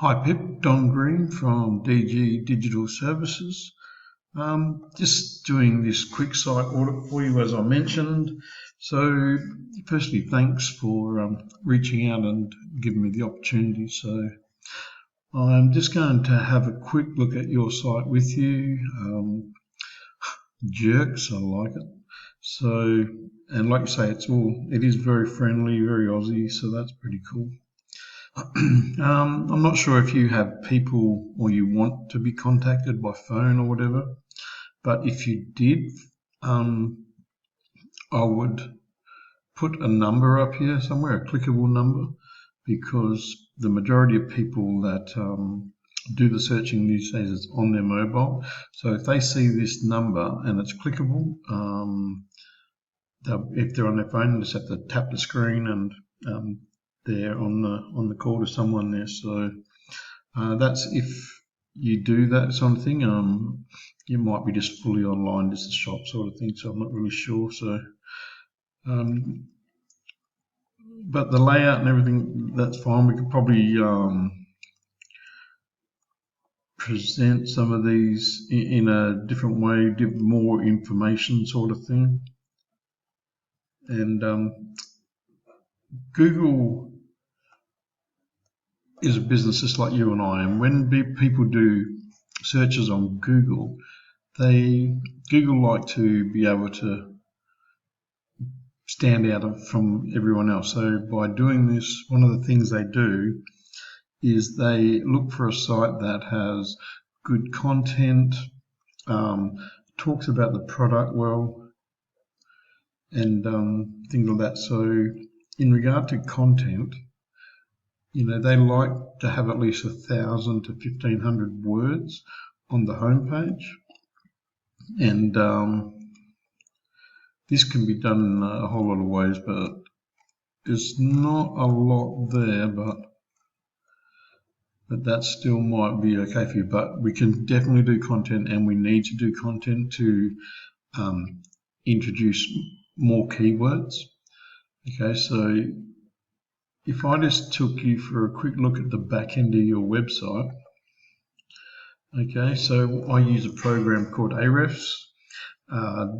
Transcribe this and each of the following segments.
Hi Pip, Don Green from DG Digital Services. Just doing this quick site audit for you as I mentioned. So firstly, thanks for reaching out and giving me the opportunity. So I'm just going to have a quick look at your site with you. Jeeerks, I like it. So, and like you say, it is very friendly, very Aussie, so that's pretty cool. I'm not sure if you have people or you want to be contacted by phone or whatever, but if you did, I would put a number up here somewhere, a clickable number, because the majority of people that do the searching these days is on their mobile. So if they see this number and it's clickable, if they're on their phone, they just have to tap the screen and they're on the call to someone there. So that's if you do that sort of thing. You might be just fully online, just a shop sort of thing. So I'm not really sure. So, but the layout and everything, that's fine. We could probably present some of these in a different way, give more information sort of thing. And Google is a business just like you and I, and when people do searches on Google, Google like to be able to stand out from everyone else. So by doing this, one of the things they do is they look for a site that has good content, talks about the product well, and things like that. So in regard to content, they like to have at least 1,000 to 1,500 words on the homepage, and this can be done in a whole lot of ways, but there's not a lot there, but that still might be okay for you. But we can definitely do content, and we need to do content to introduce more keywords. Okay, so if I just took you for a quick look at the back end of your website, okay, so I use a program called AUS.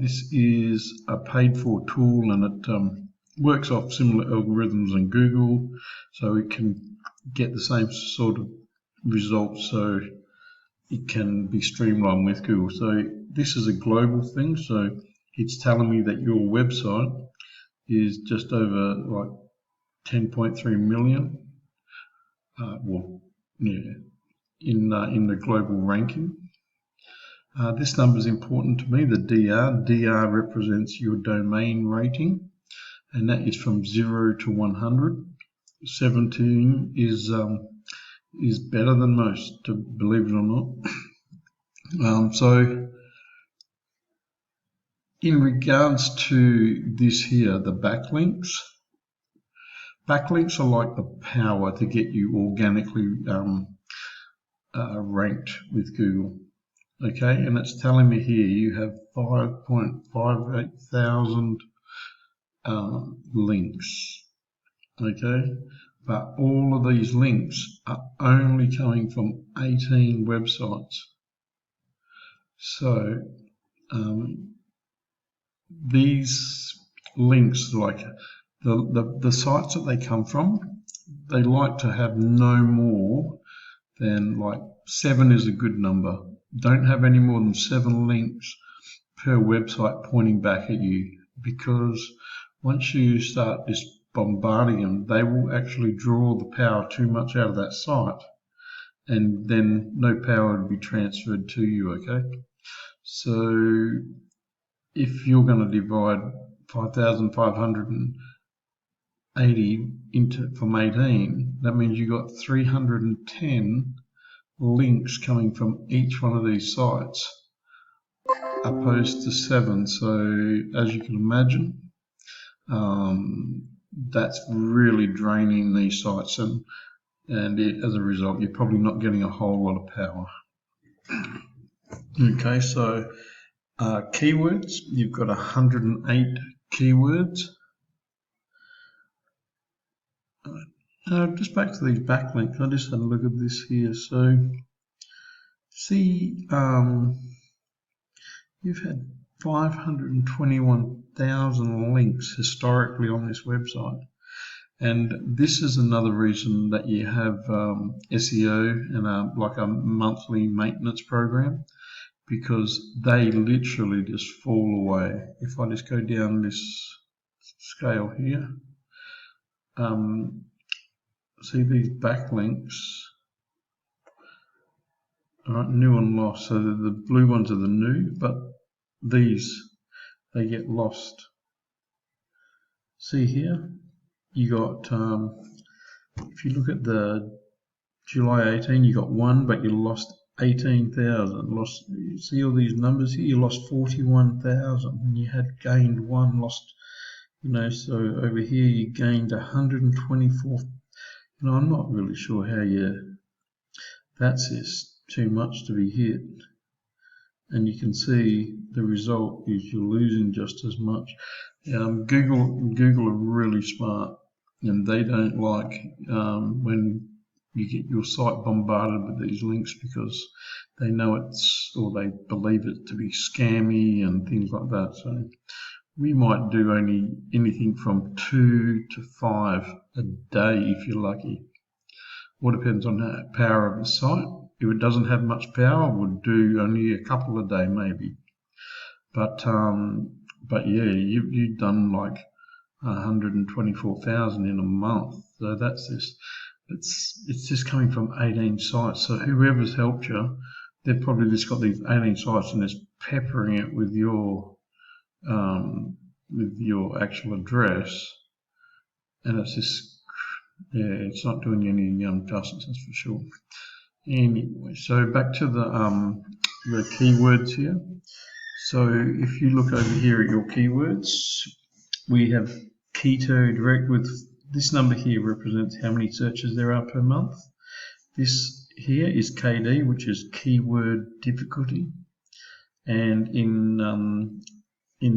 This is a paid-for tool, and it works off similar algorithms in Google, so it can get the same sort of results, so it can be streamlined with Google. So this is a global thing, so it's telling me that your website is just over like 10.3 million. In the global ranking. This number is important to me, the DR. DR represents your domain rating, and that is from 0 to 100. 17 is better than most, believe it or not. So in regards to this here, the backlinks are like the power to get you organically ranked with Google. Okay, and it's telling me here you have 5.58 thousand links. Okay, but all of these links are only coming from 18 websites. So these links, like the sites that they come from, they like to have no more than like 7 is a good number. Don't have any more than 7 links per website pointing back at you, because once you start just bombarding them, they will actually draw the power too much out of that site, and then no power will be transferred to you. Okay, so if you're going to divide 5,580 from 18, that means you got 310 links coming from each one of these sites, opposed to 7. So as you can imagine, that's really draining these sites, and as a result, you're probably not getting a whole lot of power. Okay, so keywords, you've got 108 keywords. Just back to these backlinks, I just had a look at this here. So, see, you've had 521,000 links historically on this website. And this is another reason that you have SEO and like a monthly maintenance program, because they literally just fall away. If I just go down this scale here, see these backlinks, all right, new and lost. So the blue ones are the new, but these, they get lost. See here, you got, if you look at the July 18, you got one, but you lost 18,000. Lost. You see all these numbers here? You lost 41,000, and you had gained one, lost. So over here you gained 124. I'm not really sure how that's just too much to be hit. And you can see the result is you're losing just as much. Google are really smart, and they don't like when you get your site bombarded with these links, because they know or they believe it to be scammy and things like that. So we might do only anything from 2 to 5 a day if you're lucky. All depends on the power of the site. If it doesn't have much power, we'll do only a couple a day maybe. But yeah, you've done like 124,000 in a month. So that's this. It's just coming from 18 sites. So whoever's helped you, they've probably just got these 18 sites and just peppering it with your actual address, and it's just, it's not doing any justice, that's for sure. Anyway, so back to the keywords here. So if you look over here at your keywords, we have keto direct. With this number here represents how many searches there are per month. This here is KD, which is keyword difficulty, and in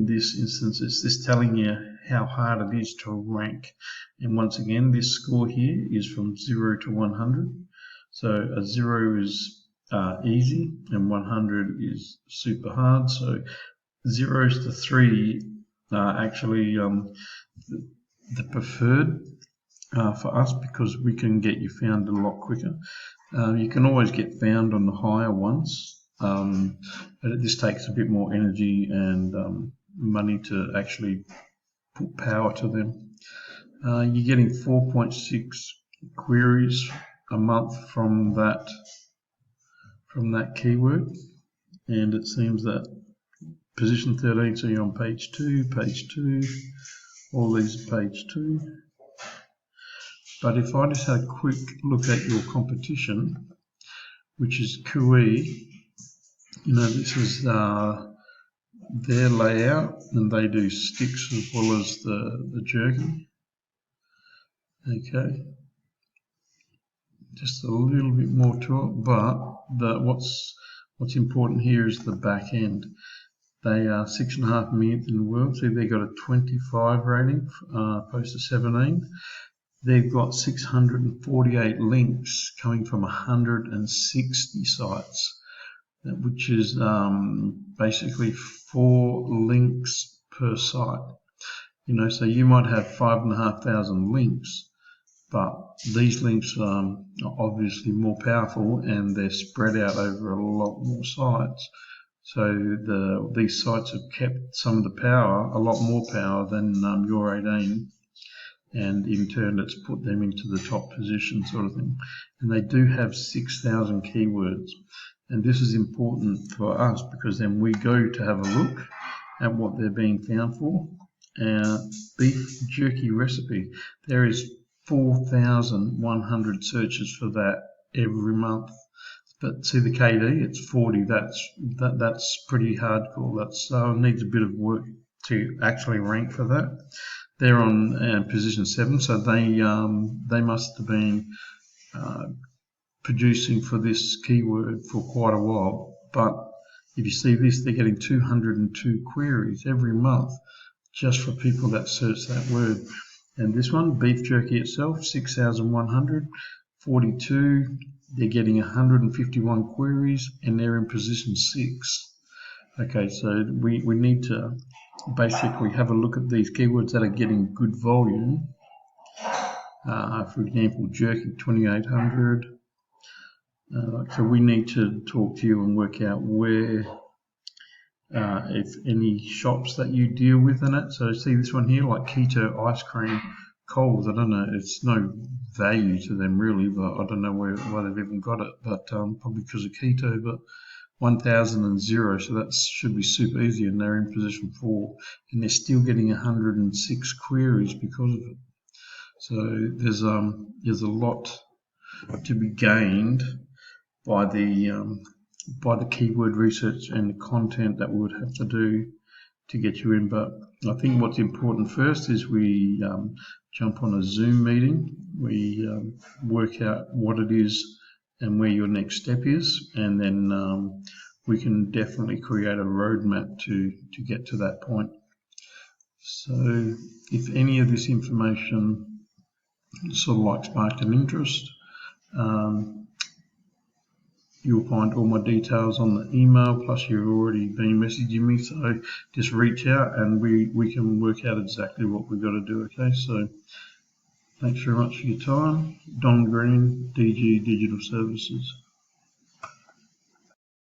this instance, it's just telling you how hard it is to rank. And once again, this score here is from 0 to 100. So a 0 is easy and 100 is super hard. So 0s to 3 are actually the preferred for us, because we can get you found a lot quicker. You can always get found on the higher ones, but it just takes a bit more energy and money to actually put power to them. You're getting 4.6 queries a month from that keyword, and it seems that position 13, so you're on page 2, all these are page 2. But if I just had a quick look at your competition, which is QE, this is their layout, and they do sticks as well as the jerky. Okay, just a little bit more to it, but what's important here is the back end. They are 6.5 millionth in the world. See, they got a 25 rating, opposed to 17. They've got 648 links coming from 160 sites, which is basically 4 links per site. So you might have 5,500 links, but these links are obviously more powerful and they're spread out over a lot more sites. So these sites have kept some of the power, a lot more power than your 18, and in turn it's put them into the top position, sort of thing. And they do have 6,000 keywords. And this is important for us, because then we go to have a look at what they're being found for. Beef jerky recipe, there is 4,100 searches for that every month. But see the KD, it's 40. That's pretty hardcore. That needs a bit of work to actually rank for that. They're on position 7, so they must have been producing for this keyword for quite a while. But if you see this, they're getting 202 queries every month just for people that search that word. And this one, beef jerky itself, 6,100, 42. They're getting 151 queries and they're in position 6. Okay, so we need to basically have a look at these keywords that are getting good volume. For example, jerky 2,800. So we need to talk to you and work out where, if any shops that you deal with in it. So see this one here, like keto ice cream, Coles. I don't know, it's no value to them really, but I don't know why they've even got it. But probably because of keto. But 1,000, so that should be super easy, and they're in position 4, and they're still getting 106 queries because of it. So there's a lot to be gained by the keyword research and the content that we would have to do to get you in. But I think what's important first is we jump on a Zoom meeting, we work out what it is and where your next step is, and then we can definitely create a roadmap to get to that point. So if any of this information sort of like sparked an interest, you'll find all my details on the email, plus you've already been messaging me, so just reach out and we can work out exactly what we've got to do, okay? So thanks very much for your time. Don Green, DG Digital Services.